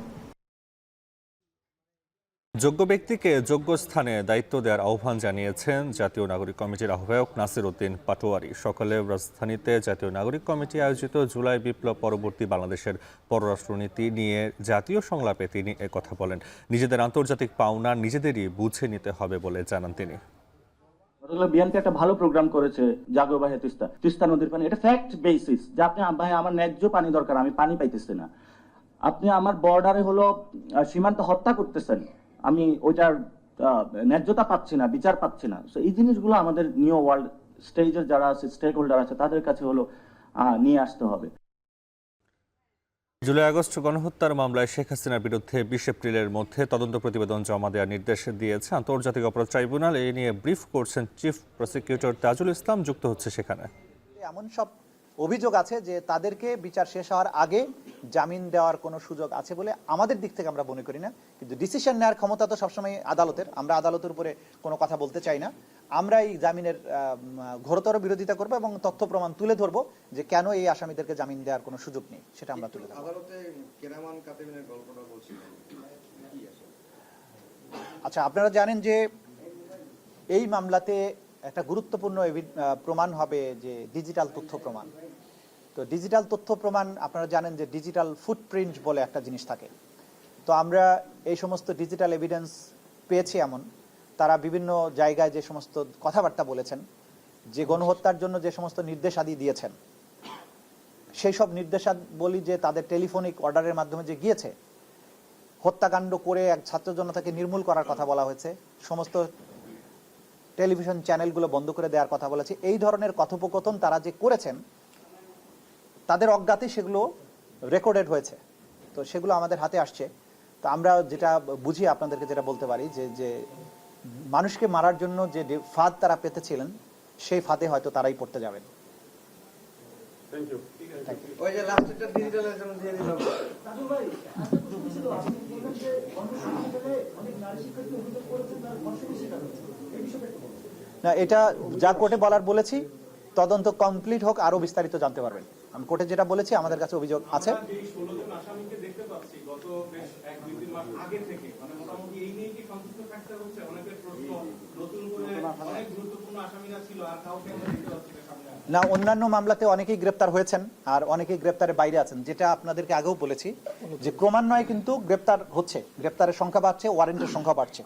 যোগ্য ব্যক্তিকে যোগ্য স্থানে দায়িত্ব দেওয়ার আহ্বান জানিয়েছেন জাতীয় নাগরিক কমিটির আহ্বায়ক নাসির উদ্দিন পাটোয়ারি। সকালে রাজধানীতে জাতীয় নাগরিক কমিটি আয়োজিত জুলাই বিপ্লব পরবর্তী বাংলাদেশের পররাষ্ট্রনীতি নিয়ে জাতীয় সংলাপে তিনি একথা বলেন। নিজেদের আন্তর্জাতিক পাওনা নিজেদেরই বুঝে নিতে হবে বলে জানান তিনি। বিএনপি একটা ভালো প্রোগ্রাম করেছে, জাগো ভাই তিস্তা নদীর পানি, এটা ফ্যাক্ট বেসিস, যে আপনি ভাই আমার ন্যায্য পানি দরকার, আমি পানি পাইতেছি না, আপনি আমার বর্ডারে সীমান্ত হত্যা করতেছেন, আমি ওইটার ন্যায্যতা পাচ্ছি না, বিচার পাচ্ছি না। এই জিনিসগুলো আমাদের নিউ ওয়ার্ল্ড স্টেজের যারা আছে, স্টেক হোল্ডার আছে, তাদের কাছে নিয়ে আসতে হবে। জুলাই আগস্ট গণহত্যার মামলায় শেখ হাসিনার বিরুদ্ধে 20 এপ্রিলের মধ্যে তদন্ত প্রতিবেদন জমা দেওয়ার নির্দেশ দিয়েছে আন্তর্জাতিক অপরাধ ট্রাইব্যুনাল। এই নিয়ে ব্রিফ করছেন চিফ প্রসিকিউটর তাজুল ইসলাম, যুক্ত হচ্ছে সেখানে। এমন সব অভিযোগ আছে যে তাদেরকে বিচার শেষ হওয়ার আগে জামিন দেওয়ার কোনো সুযোগ আছে বলে আমাদের দিক থেকে আমরা মনে করি না, কিন্তু ডিসিশন নেওয়ার ক্ষমতা তো সবসময় আদালতের। আমরা আদালতের উপরে কোনো কথা বলতে চাই না। আমরা এই জামিনের ঘোরতর বিরোধিতা করবো এবং তথ্য প্রমাণ তুলে ধরবো যে কেন এই আসামিদেরকে জামিন দেওয়ার কোনো সুযোগ নেই, সেটা আমরা তুলে ধরবো। আচ্ছা, আপনারা জানেন যে এই মামলাতে একটা গুরুত্বপূর্ণ প্রমাণ হবে যে ডিজিটাল তথ্য প্রমাণ। তো ডিজিটাল তথ্য প্রমাণ আপনারা জানেন যে ডিজিটাল ফুটপ্রিন্ট বলে একটা জিনিস থাকে। তো আমরা এই সমস্ত ডিজিটাল এভিডেন্স পেয়েছি। এমন তারা বিভিন্ন জায়গায় যে সমস্ত কথাবার্তা বলেছেন, যে গণহত্যার জন্য যে সমস্ত নির্দেশাদি দিয়েছেন, সেই সব নির্দেশাবলী যে তাদের টেলিফোনিক অর্ডারের মাধ্যমে যে গিয়েছে, হত্যাকাণ্ড করে এক ছাত্র জনতাকে নির্মূল করার কথা বলা হয়েছে, সমস্ত টেলিভিশন চ্যানেলগুলো বন্ধ করে দেওয়ার কথা বলেছে, এই ধরনের কথোপকথন তারা যে করেছেন তাদের অজ্ঞাতে সেগুলো রেকর্ডেড হয়েছে। তো সেগুলো আমাদের হাতে আসছে। তো আমরা যেটা বুঝি আপনাদেরকে যেটা বলতে পারি যে মানুষকে মারার জন্য যে ফাঁদ তারা পেতেছিলেন সেই ফাঁদে হয়তো তারাই পড়তে যাবেন। না, এটা যা কোর্টে বলার বলেছি, তদন্ত কমপ্লিট হোক, আরো বিস্তারিত জানতে পারবেন। আমি কোর্টে যেটা বলেছি, আমাদের কাছে অভিযোগ আছে। না, অন্যান্য মামলাতে অনেকেই গ্রেপ্তার হয়েছেন আর অনেকেই গ্রেপ্তারের বাইরে আছেন। যেটা আপনাদেরকে আগেও বলেছি যে ক্রমান্বয়ে কিন্তু গ্রেপ্তার হচ্ছে, গ্রেপ্তারের সংখ্যা বাড়ছে, ওয়ারেন্টের সংখ্যা বাড়ছে,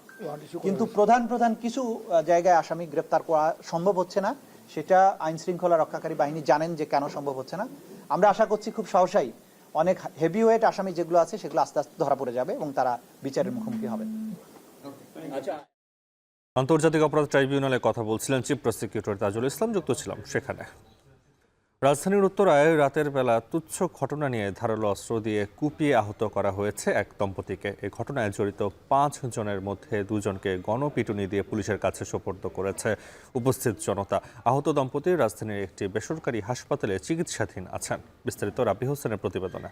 কিন্তু প্রধান কিছু জায়গায় আসামি গ্রেপ্তার করা সম্ভব হচ্ছে না। সেটা আইন শৃঙ্খলা রক্ষাকারী বাহিনী জানেন যে কেন সম্ভব হচ্ছে না। আমরা আশা করছি খুব সহসাই অনেক হেভিওয়েট আসামি যেগুলো আছে সেগুলো আস্তে আস্তে ধরা পড়ে যাবে এবং তারা বিচারের মুখোমুখি হবে। আন্তর্জাতিক অপরাধ ট্রাইব্যুনালে কথা বলছিলেন চিফ প্রসিকিউটর তাজুল ইসলাম, যুক্ত ছিলাম সেখানে। রাজধানীর উত্তরায় রাতের বেলা তুচ্ছ ঘটনা নিয়ে ধারালো অস্ত্র দিয়ে কুপিয়ে আহত করা হয়েছে এক দম্পতিকে। এই ঘটনায় জড়িত 5 জনের মধ্যে 2 জনকে গণপিটুনি দিয়ে পুলিশের কাছে সোপর্দ করেছে উপস্থিত জনতা। আহত দম্পতি রাজধানীর একটি বেসরকারি হাসপাতালে চিকিৎসাধীন আছেন। বিস্তারিত রাব্বি হোসেনের প্রতিবেদনে।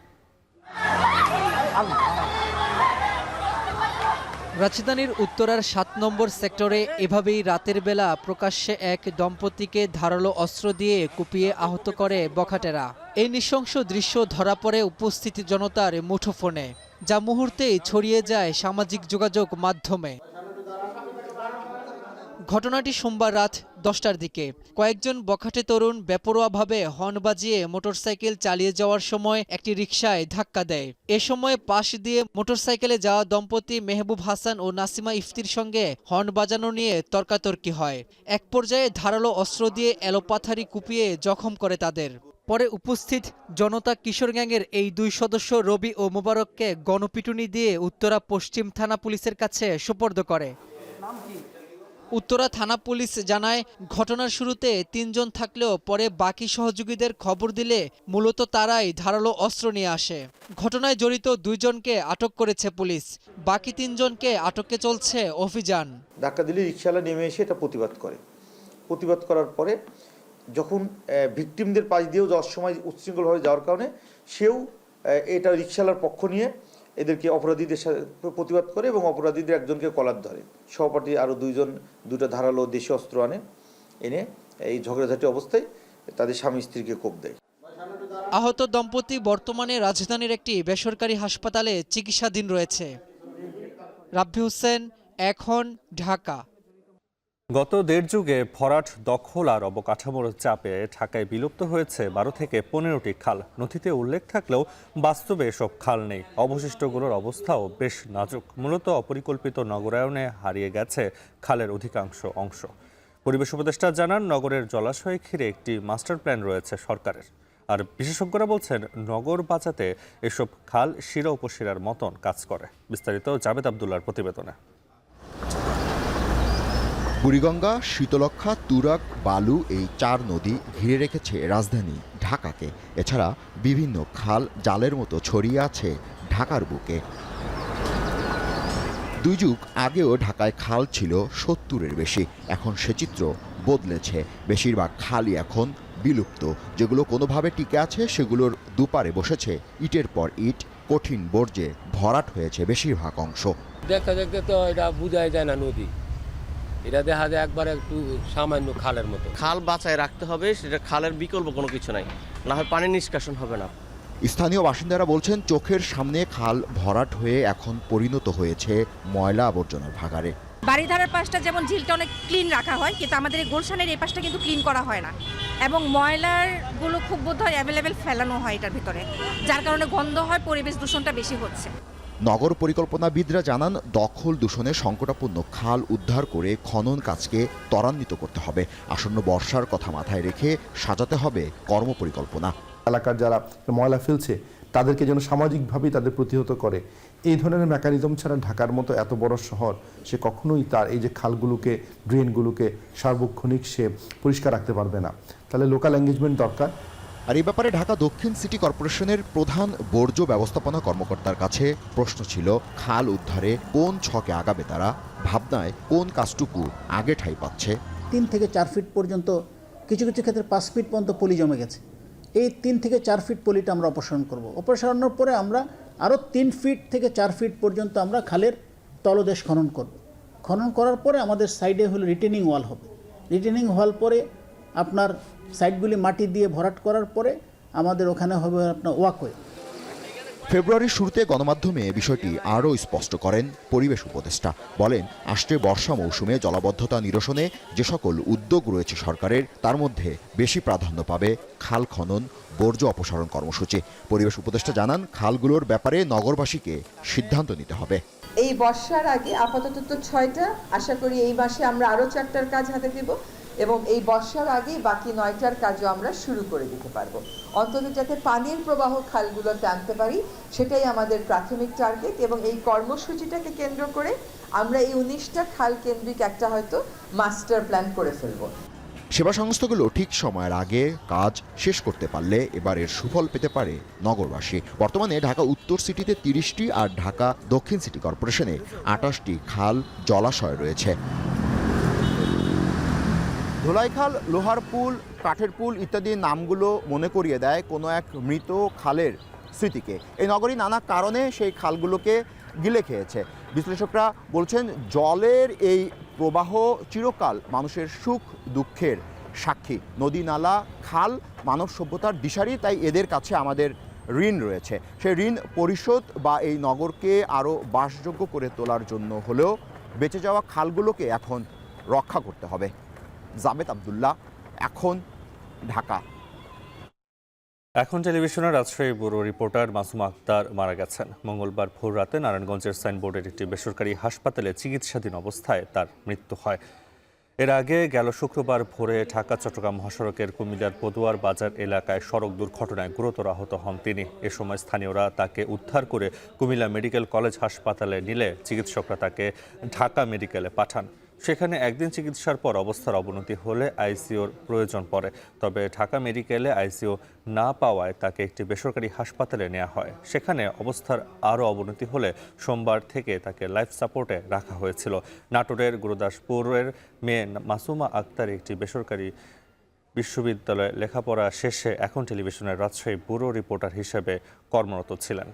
রাজধানীর উত্তরার 7 নম্বর সেক্টরে এভাবেই রাতের বেলা প্রকাশ্যে এক দম্পতিকে ধারালো অস্ত্র দিয়ে কুপিয়ে আহত করে বখাটেরা। এই নৃশংস দৃশ্য ধরা পড়ে উপস্থিত জনতার মুঠোফোনে, যা মুহূর্তেই ছড়িয়ে যায় সামাজিক যোগাযোগ মাধ্যমে। ঘটনাটি সোমবার রাত 10টার দিকে। কয়েকজন বখাটে তরুণ বেপরোয়াভাবে হর্ন বাজিয়ে মোটরসাইকেল চালিয়ে যাওয়ার সময় একটি রিকশায় ধাক্কা দেয়। এ সময় পাশ দিয়ে মোটরসাইকেলে যাওয়া দম্পতি মেহবুব হাসান ও নাসিমা ইফতির সঙ্গে হর্ন বাজানো নিয়ে তর্কাতর্কি হয়। এক পর্যায়ে ধারালো অস্ত্র দিয়ে এলোপাথারি কুপিয়ে জখম করে তাদের। পরে উপস্থিত জনতা কিশোর গ্যাংয়ের এই 2 সদস্য রবি ও মোবারককে গণপিটুনি দিয়ে উত্তরা পশ্চিম থানা পুলিশের কাছে সোপর্দ করে। উত্তরা থানা পুলিশ জানায়, ঘটনার শুরুতে 3 জন থাকলেও পরে বাকি সহযোগীদের খবর দিলে মূলত তারাই ধারালো অস্ত্র নিয়ে আসে। ঘটনায় জড়িত 2 জনকে আটক করেছে পুলিশ। বাকি 3 জনকে আটকে চলছে অভিযান। ধাক্কা দিলে রিকশাওয়ালা নেমে এসে এটা প্রতিবাদ করার পরে যখন ভিকটিমদের পাশ দিয়েও যাওয়ার সময় উচ্ছৃঙ্খলভাবে যাওয়ার কারণে সেও এটা রিকশাওয়ালার পক্ষ নিয়ে এদেরকে অপরাধীদের সাথে প্রতিবাদ করে এবং অপরাধীদের একজনকে কলার ধরে। সহপাঠী আরও 2 জন 2টা ধারালো দেশীয় অস্ত্র এনে এই ঝগড়াঝাটি অবস্থায় তাদের স্বামী স্ত্রীকে কোপ দেয়। আহত দম্পতি বর্তমানে রাজধানীর একটি বেসরকারি হাসপাতালে চিকিৎসাধীন রয়েছে। রাব্বি হোসেন, এখন, ঢাকা। গত 1.5 যুগে ভরাট দখল আর অবকাঠামোর চাপে ঢাকায় বিলুপ্ত হয়েছে 12 থেকে 15টি খাল। নথিতে উল্লেখ থাকলেও বাস্তবে এসব খাল নেই। অবশিষ্টগুলোর অবস্থাও বেশ নাজুক। মূলত অপরিকল্পিত নগরায়নে হারিয়ে গেছে খালের অধিকাংশ অংশ। পরিবেশ উপদেষ্টা জানান, নগরের জলাশয় ঘিরে একটি মাস্টার প্ল্যান রয়েছে সরকারের। আর বিশেষজ্ঞরা বলছেন, নগর বাঁচাতে এসব খাল শিরা উপশিরার মতন কাজ করে। বিস্তারিত জাবেদ আবদুল্লাহর প্রতিবেদনে। বুড়িগঙ্গা, শীতলক্ষা, তুরাগ, বালু এই 4 নদী ঘিরে রেখেছে রাজধানী ঢাকাকে। এছাড়া বিভিন্ন খাল জালের মতো ছড়িয়ে আছে ঢাকার বুকে। 2 যুগ আগেও ঢাকায় খাল ছিল 70-এর বেশি। এখন সে চিত্র বদলেছে। বেশিরভাগ খালই এখন বিলুপ্ত। যেগুলো কোনোভাবে টিকে আছে সেগুলোর দুপারে বসেছে ইটের পর ইট। কঠিন বর্জ্যে ভরাট হয়েছে বেশিরভাগ অংশ। দেখতে দেখতে তো এটা বোঝাই যায় না নদী, এটা দেখা যায় একবার একটু সামান্য খালের মতো। খাল বাঁচায় রাখতে হবে, সেটা খালের বিকল্প কোনো কিছু নাই, না হয় পানি নিষ্কাশন হবে না। স্থানীয় বাসিন্দারা বলছেন চোখের সামনে খাল ভরাট হয়ে এখন পরিণত হয়েছে ময়লা আবর্জনার ভাগাড়ে। বাড়িধারার পাশটা যেমন ঝিলটা অনেক ক্লিন রাখা হয়, কিন্তু আমাদের এই গুলশানের এই পাশটা কিন্তু ক্লিন করা হয় না, এবং ময়লাগুলো খুব বোধহয় অ্যাভেলেবেল ফেলানো হয় এটার ভিতরে, যার কারণে গন্ধ হয়, পরিবেশ দূষণটা বেশি হচ্ছে। নগর পরিকল্পনাবিদরা জানান দখল দূষণে সংকটাপন্ন খাল উদ্ধার করে খনন কাজকে ত্বরান্বিত করতে হবে। আসন্ন বর্ষার কথা মাথায় রেখে সাজাতে হবে কর্মপরিকল্পনা। এলাকার যারা ময়লা ফেলছে তাদেরকে যেন সামাজিকভাবেই তাদের প্রতিহত করে, এই ধরনের মেকানিজম ছাড়া ঢাকার মতো এত বড় শহর সে কখনোই তার এই যে খালগুলোকে, ড্রেনগুলোকে সার্বক্ষণিক সে পরিষ্কার রাখতে পারবে না। তাহলে লোকাল এঙ্গেজমেন্ট দরকার। আর এই ব্যাপারে ঢাকা দক্ষিণ সিটি কর্পোরেশনের প্রধান বর্জ্য ব্যবস্থাপনা কর্মকর্তার কাছে প্রশ্ন ছিল, খাল উদ্ধারে কোন ছকে আগাবে তারা, ভাবনায় কোন কাজটুকু আগে ঠাঁই পাচ্ছে। 3 থেকে 4 ফিট পর্যন্ত, কিছু কিছু ক্ষেত্রে 5 ফিট পর্যন্ত পলি জমে গেছে। এই 3 থেকে 4 ফিট পলিটা আমরা অপসারণ করব। অপসারণের পরে আমরা আরও 3 ফিট থেকে 4 ফিট পর্যন্ত আমরা খালের তলদেশ খনন করব। খনন করার পরে আমাদের সাইডে হলো রিটেনিং ওয়াল হবে। রিটেনিং ওয়াল পরে আপনার সাইডগুলি মাটি দিয়ে ভরাট করার পরে আমাদের ওখানে হবে আপনার ওয়াকওয়ে। ফেব্রুয়ারির শুরুতে গণমাধ্যমে বিষয়টি আরও স্পষ্ট করেন পরিবেশ উপদেষ্টা। বলেন, আসছে বর্ষা মৌসুমে জলাবদ্ধতা নিরসনে যে সকল উদ্যোগ রয়েছে সরকারের, তার মধ্যে বেশি প্রাধান্য পাবে খাল খনন, বর্জ্য অপসারণ কর্মসূচি। পরিবেশ উপদেষ্টা জানান, খালগুলোর ব্যাপারে নগরবাসীকে সিদ্ধান্ত নিতে হবে। এই বর্ষার আগে আপাতত তো 6টা, আশা করি এই মাসে আমরা আরও 4টার কাজ হাতে দেব, এবং এই বর্ষার আগেই বাকি 9টার কাজও আমরা শুরু করে দিতে পারবো। অন্তত যাতে পানির প্রবাহ খালগুলোতে আনতে পারি, সেটাই আমাদের প্রাথমিক টার্গেট, এবং এই কর্মসূচিটাকে কেন্দ্র করে আমরা এই 19টা খাল কেন্দ্রিক একটা হয়তো মাস্টার প্ল্যান করে ফেলবো। সেবা সংস্থাগুলো ঠিক সময়ের আগে কাজ শেষ করতে পারলে এবারের সুফল পেতে পারে নগরবাসী। বর্তমানে ঢাকা উত্তর সিটিতে 30টি আর ঢাকা দক্ষিণ সিটি কর্পোরেশনে 28টি খাল জলাশয় রয়েছে। ধোলাইখাল, লোহার পুল, কাঠের পুল ইত্যাদি নামগুলো মনে করিয়ে দেয় কোনো এক মৃত খালের স্মৃতিকে। এই নগরী নানা কারণে সেই খালগুলোকে গিলে খেয়েছে। বিশ্লেষকরা বলছেন, জলের এই প্রবাহ চিরকাল মানুষের সুখ দুঃখের সাক্ষী। নদী, নালা, খাল মানব সভ্যতার দিশারি, তাই এদের কাছে আমাদের ঋণ রয়েছে। সেই ঋণ পরিশোধ বা এই নগরকে আরও বাসযোগ্য করে তোলার জন্য হলেও বেঁচে যাওয়া খালগুলোকে এখন রক্ষা করতে হবে। জাবেদ আব্দুল্লাহ, এখন, ঢাকা। এখন টেলিভিশনের রাজশাহী ব্যুরো রিপোর্টার মাসুমা আক্তার মারা গেছেন। মঙ্গলবার ভোর রাতে নারায়ণগঞ্জের সাইনবোর্ডের একটি বেসরকারি হাসপাতালে চিকিৎসাধীন অবস্থায় তার মৃত্যু হয়। এর আগে গেল শুক্রবার ভোরে ঢাকা চট্টগ্রাম মহাসড়কের কুমিল্লার পদুয়ার বাজার এলাকায় সড়ক দুর্ঘটনায় গুরুতর আহত হন তিনি। এ সময় স্থানীয়রা তাকে উদ্ধার করে কুমিল্লা মেডিকেল কলেজ হাসপাতালে নিলে চিকিৎসকরা তাকে ঢাকা মেডিকেলে পাঠান। সেখানে একদিন চিকিৎসার পর অবস্থার অবনতি হলে আইসিইউর প্রয়োজন পড়ে। তবে ঢাকা মেডিকেলে আইসিইউ না পাওয়ায় তাকে একটি বেসরকারি হাসপাতালে নেওয়া হয়। সেখানে অবস্থার আরও অবনতি হলে সোমবার থেকে তাকে লাইফ সাপোর্টে রাখা হয়েছিল। নাটোরের গুরুদাসপুরের মেয়ে মাসুমা আক্তার একটি বেসরকারি বিশ্ববিদ্যালয়ে লেখাপড়া শেষে এখন টেলিভিশনের রাজশাহী ব্যুরো রিপোর্টার হিসেবে কর্মরত ছিলেন।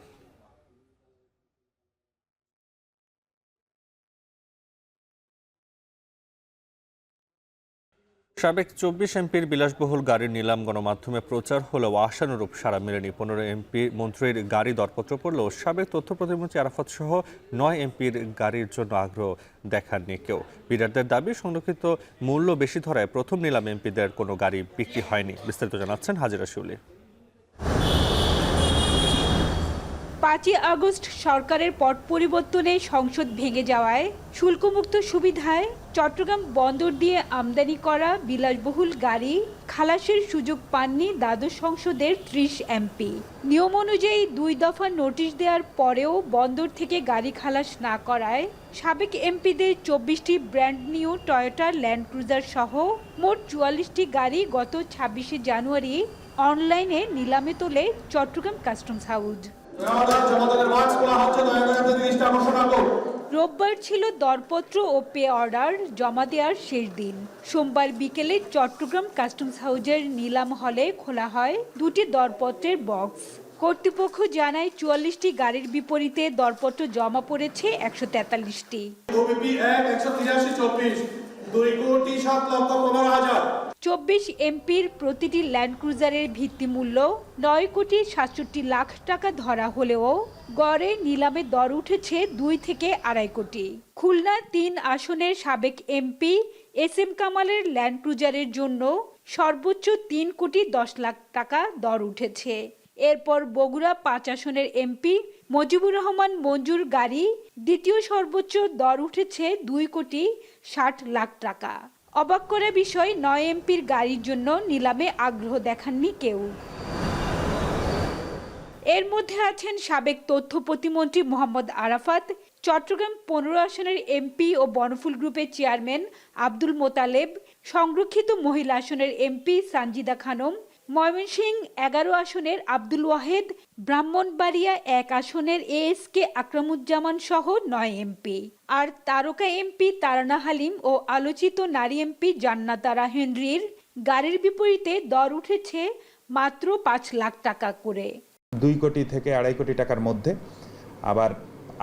সাবেক 24 এমপির বিলাসবহুল গাড়ির নিলাম গণমাধ্যমে প্রচার হলেও আশানুরূপ সাড়া মেলেনি। 15 এমপি মন্ত্রীর গাড়ি দরপত্র পড়লেও সাবেক তথ্য প্রতিমন্ত্রী আরাফাত সহ 9 এমপির গাড়ির জন্য আগ্রহ দেখাননি কেউ। বিডারদের দাবি, সংরক্ষিত মূল্য বেশি ধরায় প্রথম নিলাম এমপিদের কোনো গাড়ি বিক্রি হয়নি। বিস্তারিত জানাচ্ছেন হাজিরা শিউলি। 5 আগস্ট সরকারের পট পরিবর্তনে সংসদ ভেঙে যাওয়ায় শুল্কমুক্ত সুবিধায় চট্টগ্রাম বন্দর দিয়ে আমদানি করা বিলাসবহুল গাড়ি খালাসের সুযোগ পাননি দ্বাদশ সংসদের 30 এমপি। নিয়ম অনুযায়ী 2 দফা নোটিশ দেওয়ার পরেও বন্দর থেকে গাড়ি খালাস না করায় সাবেক এমপিদের 24টি brand new Toyota Land Cruiser সহ মোট 44টি গাড়ি গত 26শে জানুয়ারি অনলাইনে নিলামে তোলে চট্টগ্রাম কাস্টমস হাউজ। রোববার ছিল দরপত্র ও পে অর্ডার জমা দেওয়ার শেষ দিন। সোমবার বিকেলে চট্টগ্রাম কাস্টমস হাউজের নিলাম হলে খোলা হয় 2টি দরপত্রের বক্স। কর্তৃপক্ষ জানায় 44টি গাড়ির বিপরীতে দরপত্র জমা পড়েছে 143টি। 24 এমপির প্রতিটি ল্যান্ড ক্রুজারের ভিত্তিমূল্য 9,67,00,000 টাকা ধরা হলেও গড়ে নিলামে দর উঠেছে 2 থেকে 2.5 কোটি। খুলনা 3 আসনের সাবেক এমপি SM কামালের ল্যান্ড ক্রুজারের জন্য সর্বোচ্চ 3,10,00,000 টাকা দর উঠেছে। এরপর বগুড়া 5 আসনের এমপি মজিবুর রহমান মঞ্জুর গাড়ি দ্বিতীয় সর্বোচ্চ দর উঠেছে 2,60,00,000 টাকা। অবাক করা বিষয়, 9 এমপির গাড়ির জন্য নিলামে আগ্রহ দেখাননি কেউ। এর মধ্যে আছেন সাবেক তথ্য প্রতিমন্ত্রী মোহাম্মদ আরাফাত, চট্টগ্রাম 15 আসনের এমপি ও বনফুল গ্রুপের চেয়ারম্যান আব্দুল মোতালেব, সংরক্ষিত মহিলা আসনের এমপি সানজিদা খানম, ময়মনসিংহ 11 আসনের আব্দুল ওয়াহেদ, ব্রাহ্মণবাড়িয়া 1 আসনের ASK আকরামুজ্জামান সহ 9 এমপি। আর তারকা এমপি তারানা হালিম ও আলোচিত নারী এমপি জান্নাতারা হেনরির গাড়ির বিপরীতে দর উঠেছে মাত্র 5 লাখ টাকা করে। 2 কোটি থেকে 2.5 কোটি টাকার মধ্যে। আবার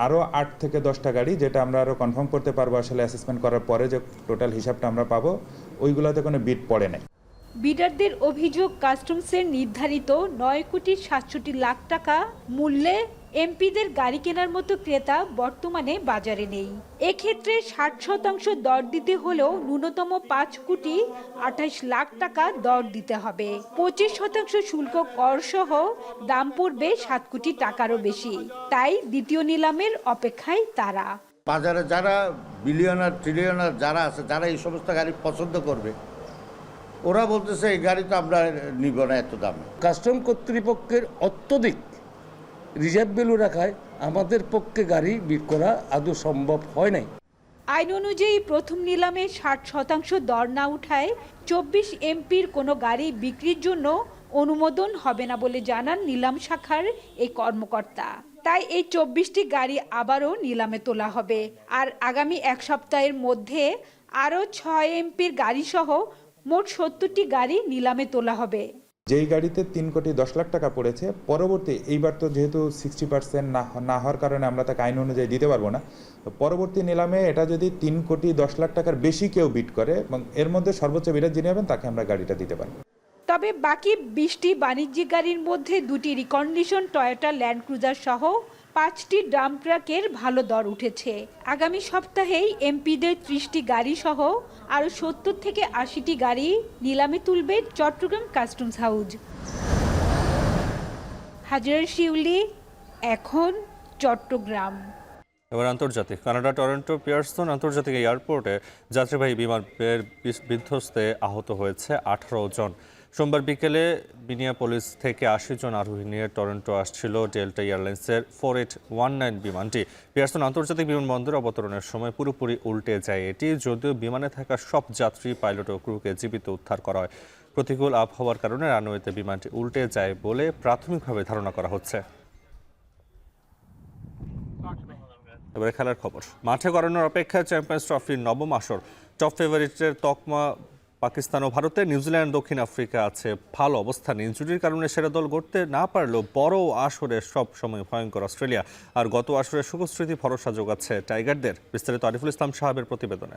আরও 8 থেকে 10টা গাড়ি, যেটা আমরা আরও কনফার্ম করতে পারবো আসলে অ্যাসেসমেন্ট করার পরে, যে টোটাল হিসাবটা আমরা পাবো, ওইগুলোতে কোনো বিড পড়ে নাই। বিডারদের অভিযোগ, কাস্টমসের নির্ধারিত 9,67,00,000 টাকা মূল্যে এমপিদের গাড়ি কেনার মতো ক্রেতা বর্তমানে বাজারে নেই। এক্ষেত্রে 60% দর দিতে হলেও ন্যূনতম 5,28,00,000 টাকা দর দিতে হবে। 25% শুল্ক কর সহ দাম পড়বে 7 কোটি টাকারও বেশি। তাই দ্বিতীয় নিলামের অপেক্ষায় তারা। বাজারে যারা বিলিয়নার ট্রিলিয়নার যারা আছে, যারা এই সমস্ত গাড়ি পছন্দ করবে, ওরা বলতেছে এই গাড়ি তো আমরা নিব না এত দামে। কাস্টম কর্তৃপক্ষের অত্যধিক রিজার্ভ ভ্যালু রাখায় আমাদের পক্ষে গাড়ি বিক্রি করা আদৌ সম্ভব হয় নাই। আইন অনুযায়ী প্রথম নিলামে 60% দর না উঠায় 24 এমপির কোনো গাড়ি বিক্রির জন্য অনুমোদন হবে না বলে জানান নিলাম শাখার এই কর্মকর্তা। তাই এই 24টি গাড়ি আবারও নিলামে তোলা হবে। আর আগামী 1 সপ্তাহের মধ্যে আরও 6 এমপির গাড়ি সহ মোট 70টি গাড়ি নিলামে তোলা হবে। যেই গাড়িতে 3,10,00,000 টাকা পড়েছে, পরবর্তী এইবার তো যেহেতু 60% না হওয়ার কারণে আমরা তাকে আইন অনুযায়ী দিতে পারবো না, তো পরবর্তী নিলামে এটা যদি 3,10,00,000 টাকার বেশি কেউ বিড করে এবং এর মধ্যে সর্বোচ্চ বিডার যিনি হবেন তাকে আমরা গাড়িটা দিতে পারবো। তবে বাকি 20টি বাণিজ্যিক গাড়ির মধ্যে 2টি রিকন্ডিশন টয়োটা ল্যান্ড ক্রুজার সহ 5টি ডাম্প ট্রাকের ভালো দর উঠেছে। আগামী সপ্তাহেই এমপিদের 30টি গাড়ি সহ আরও 70 থেকে 80টি গাড়ি নিলামে তুলবে চট্টগ্রাম কাস্টমস হাউজ। হাজরা শিউলি, এখন চট্টগ্রাম। এবার আন্তর্জাতিক। কানাডা টরন্টো পিয়ারসন আন্তর্জাতিক এয়ারপোর্টে যাত্রীবাহী বিমানের বিধ্বস্তে আহত হয়েছে 18 জন। সোমবার বিকেলে মিনিয়াপোলিস থেকে 80 জন আরোহী নিয়ে টরন্টো আসছিল ডেল্টা এয়ারলাইন্সের 4819 বিমানটি। পিয়ারসন আন্তর্জাতিক বিমানবন্দরে অবতরণের সময় পুরোপুরি উল্টে যায় এটি, যদিও বিমানে থাকা সব যাত্রী, পাইলট ও ক্রুকে জীবিত উদ্ধার করা হয়। প্রতিকূল আবহাওয়ার কারণে রানওয়েতে বিমানটি উল্টে যায় বলে প্রাথমিকভাবে ধারণা করা হচ্ছে। এবারে খেলার খবর। মাঠে গড়ানোর অপেক্ষায় চ্যাম্পিয়ন্স ট্রফির নবম আসর। টপ ফেভারিটের তকমা পাকিস্তান ও ভারতে, নিউজিল্যান্ড, দক্ষিণ আফ্রিকা আছে ভালো অবস্থানে। ইনজুরির কারণে সেরা দল গড়তে না পারলেও বড় আসরে সব সময় ভয়ঙ্কর অস্ট্রেলিয়া। আর গত আসরে সুখস্মৃতি ভরসা যোগাচ্ছে টাইগারদের। বিস্তারিত আরিফুল ইসলাম সাহাবের প্রতিবেদনে।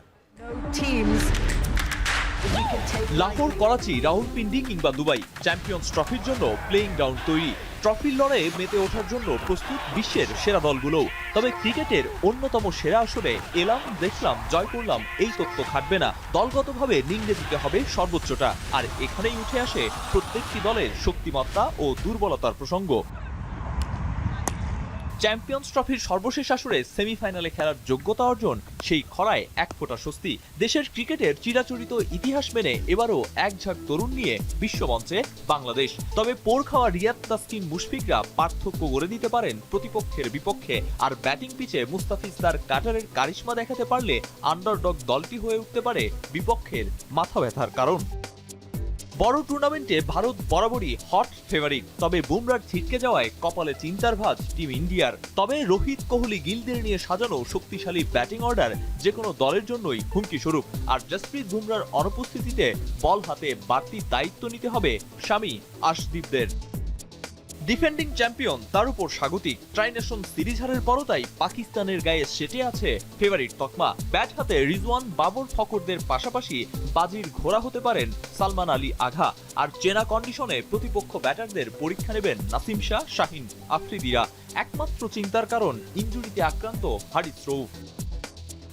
লাহোর, করাচি, রাউলপিন্ডি কিংবা দুবাই, চ্যাম্পিয়ন্স ট্রফির জন্য প্লেইং গ্রাউন্ড তৈরি। ট্রফির লড়াইয়ে মেতে ওঠার জন্য প্রস্তুত বিশ্বের সেরা দলগুলো। তবে ক্রিকেটের অন্যতম সেরা আসরে এলাম, দেখলাম, জয় করলাম, এই তত্ত্ব খাটবে না। দলগতভাবে নিংড়ে দিতে হবে সর্বোচ্চটা। আর এখানেই উঠে আসে প্রত্যেকটি দলের শক্তিমত্তা ও দুর্বলতার প্রসঙ্গ। চ্যাম্পিয়ন্স ট্রফির সর্বশেষ আসরে সেমিফাইনালে খেলার যোগ্যতা অর্জন, সেই খরায় এক ফোঁটা স্বস্তি। দেশের ক্রিকেটের চিরাচরিত ইতিহাস মেনে এবারও এক ঝাঁক তরুণ নিয়ে বিশ্বমঞ্চে বাংলাদেশ। তবে পোর খাওয়া রিয়াদ, তাসকিন, মুশফিকরা পার্থক্য গড়ে দিতে পারেন প্রতিপক্ষের বিপক্ষে। আর ব্যাটিং পিচে মুস্তাফিজদার কাটারের কারিশমা দেখাতে পারলে আন্ডারডগ দলটি হয়ে উঠতে পারে বিপক্ষের মাথা ব্যথার কারণ। বড় টুর্নামেন্টে ভারত বরাবরই হট ফেভারিট। তবে বুমরার ছিটকে যাওয়ায় কপালে চিন্তার ভাঁজ টিম ইন্ডিয়ার। তবে রোহিত, কোহলি, গিলদের নিয়ে সাজানো শক্তিশালী ব্যাটিং অর্ডার যে কোনো দলের জন্যই হুমকি স্বরূপ। আর জসপ্রীত বুমরার অনুপস্থিতিতে বল হাতে বাড়তি দায়িত্ব নিতে হবে শামি, আশদীপদের। ডিফেন্ডিং চ্যাম্পিয়ন তার উপর স্বাগতিক। ট্রাই নেশন সিরিজ হারের পরও তাই পাকিস্তানের গায়ে সেটে আছে ফেভারিট তকমা। ব্যাট হাতে রিজওয়ান, বাবর, ফকরদের পাশাপাশি বাজির ঘোড়া হতে পারেন সালমান আলী আঘা। আর চেনা কন্ডিশনে প্রতিপক্ষ ব্যাটারদের পরীক্ষা নেবেন নাসিম শাহ, শাহিন আফ্রিদিরা। একমাত্র চিন্তার কারণ ইনজুরিতে আক্রান্ত হারিস রউফ।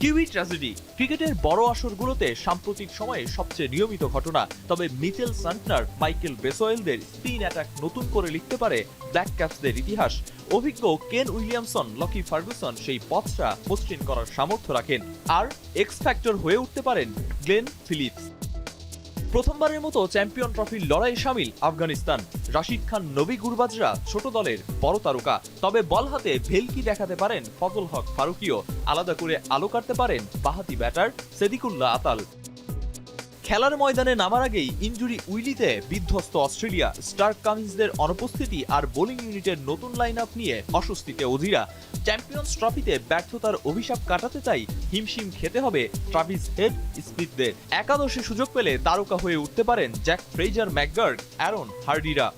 কিউই ট্র্যাজেডি ক্রিকেটের বড় আসরগুলোতে সাম্প্রতিক সময়ে সবচেয়ে নিয়মিত ঘটনা। তবে Mitchell Santner, Michael বেসওয়েলদের spin attack নতুন করে লিখতে পারে ব্ল্যাক ক্যাপসদের ইতিহাস। অভিজ্ঞ কেন উইলিয়ামসন, লকি ফার্গুসন সেই পথটা মসৃণ করার সামর্থ্য রাখেন। আর এক্স ফ্যাক্টর হয়ে উঠতে পারেন গ্লেন ফিলিপস। প্রথমবারের মতো চ্যাম্পিয়ন ট্রফির লড়াইয়ে শামিল আফগানিস্তান। রাশিদ খান, নবী গুরবাজরা ছোট দলের বড় তারকা। তবে বল হাতে ভেলকি দেখাতে পারেন ফজল হক ফারুকীও। আলাদা করে আলো কাটতে পারেন বাহাতি ব্যাটার সেদিকুল্লাহ আতাল। খেলার ময়দানে নামার আগেই ইনজুরি উইলিতে বিধ্বস্ত অস্ট্রেলিয়া। স্টার্ক কামিন্সদের অনুপস্থিতি আর বোলিং ইউনিটের নতুন লাইন আপ নিয়ে অস্বস্তিতে অধীরা। চ্যাম্পিয়ন্স ট্রফিতে ব্যর্থতার অভিশাপ কাটাতে তাই হিমশিম খেতে হবে ট্রাভিস হেড স্মিথদের। একাদশে সুযোগ পেলে তারকা হয়ে উঠতে পারেন জ্যাক ফ্রেজার, ম্যাকগার্ড, অ্যারন হার্ডিরা।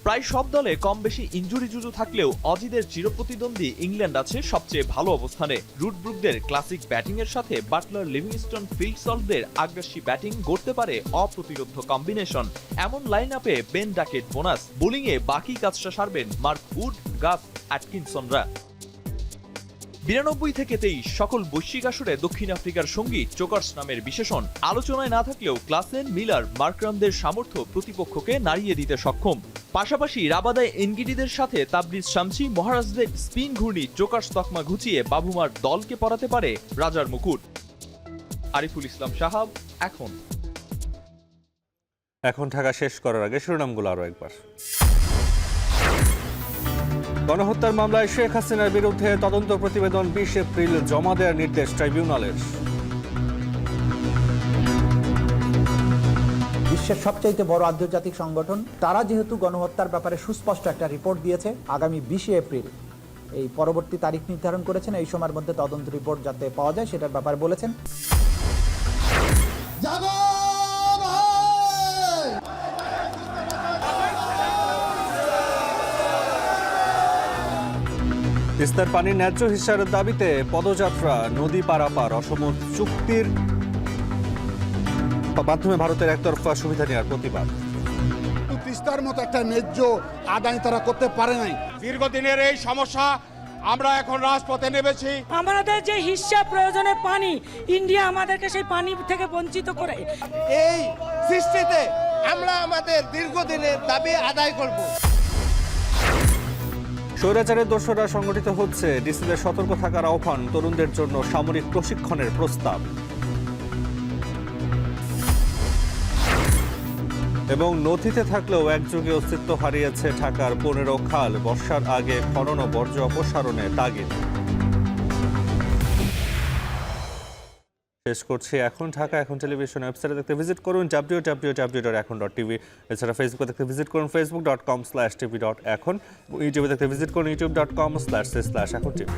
প্রায় সব দলে কম বেশি ইনজুরি জুজু থাকলেও অজিদের চিরপ্রতিদ্বন্দ্বী ইংল্যান্ড আছে সবচেয়ে ভালো অবস্থানে। রুট ব্রুকদের ক্লাসিক ব্যাটিং এর সাথে বাটলার, লিভিংস্টন, ফিল সল্টদের আগ্রাসী ব্যাটিং গড়তে পারে অপ্রতিরোধ্য কম্বিনেশন। এমন লাইন আপে বেন ডাকেট বোনাস। বোলিংয়ে বাকি কাজটা সারবেন মার্ক উড, গাস, অ্যাটকিনসনরা। 92 থেকে 23 সকল বৈশ্বিক আসরে দক্ষিণ আফ্রিকার সঙ্গী চোকার্স নামের বিশেষণ আলোচনায় না থাকলেও ক্লাসেন, মিলার, মার্করামদের সামর্থ্য প্রতিপক্ষকে নাড়িয়ে দিতে সক্ষম। পাশাপাশি রাবাদায় এনগিডিদের সাথে তাবরিজ শামসি, মহারাজদের স্পিন ঘূর্ণি চোকার্স তকমা ঘুচিয়ে বাবুমার দলকে পরাতে পারে রাজার মুকুট। আরিফুল ইসলাম সাহাব, এখন ঢাকা শেষ করার আগে শিরোনামগুলো আরো একবার। গণহত্যার মামলায় শেখ হাসিনার বিরুদ্ধে তদন্ত প্রতিবেদন 20 এপ্রিল জমা দেওয়ার নির্দেশ ট্রাইব্যুনালের। বিশ্বের সবচাইতে বড় আন্তর্জাতিক সংগঠন তারা যেহেতু গণহত্যার ব্যাপারে সুস্পষ্ট একটা রিপোর্ট দিয়েছে, আগামী 20 এপ্রিল এই পরবর্তী তারিখ নির্ধারণ করেছেন। এই সময়ের মধ্যে তদন্ত রিপোর্ট যাতে পাওয়া যায় সেটার ব্যাপারে বলেছেন। তিস্তার পানির ন্যায্য হিস্যার দাবিতে পদযাত্রা, নদী পারাপার, অসম চুক্তির মাধ্যমে ভারতের একতরফা সুবিধা নেওয়ার প্রতিবাদ। তিস্তার মতো একটা ন্যায্য আদায় তারা করতে পারে নাই। দীর্ঘদিনের এই সমস্যা আমরা এখন রাজপথে নেমেছি। আমাদের যে হিস্সা প্রয়োজনে পানি, ইন্ডিয়া আমাদেরকে সেই পানি থেকে বঞ্চিত করে। এই সৃষ্টিতে আমরা আমাদের দীর্ঘদিনের দাবি আদায় করব। স্বৈরাচারের দোসররা সংগঠিত হচ্ছে, ডিসিদের সতর্ক থাকার আহ্বান, তরুণদের জন্য সামরিক প্রশিক্ষণের প্রস্তাব। এবং নথিতে থাকলেও একযোগে অস্তিত্ব হারিয়েছে ঢাকার 15 খাল, বর্ষার আগে খনন ও বর্জ্য অপসারণে তাগিদ। শেষ করছি এখন ঢাকা এখন টেলিভিশন। ওয়েবসাইটে দেখতে ভিজিট করুন www.ekhon.tv। এছাড়া ফেসবুকে দেখতে ভিজিট করুন facebook.com/tv.ekhon। ইউটিউবে দেখতে ভিজিট করুন youtube.com/ekhon tv।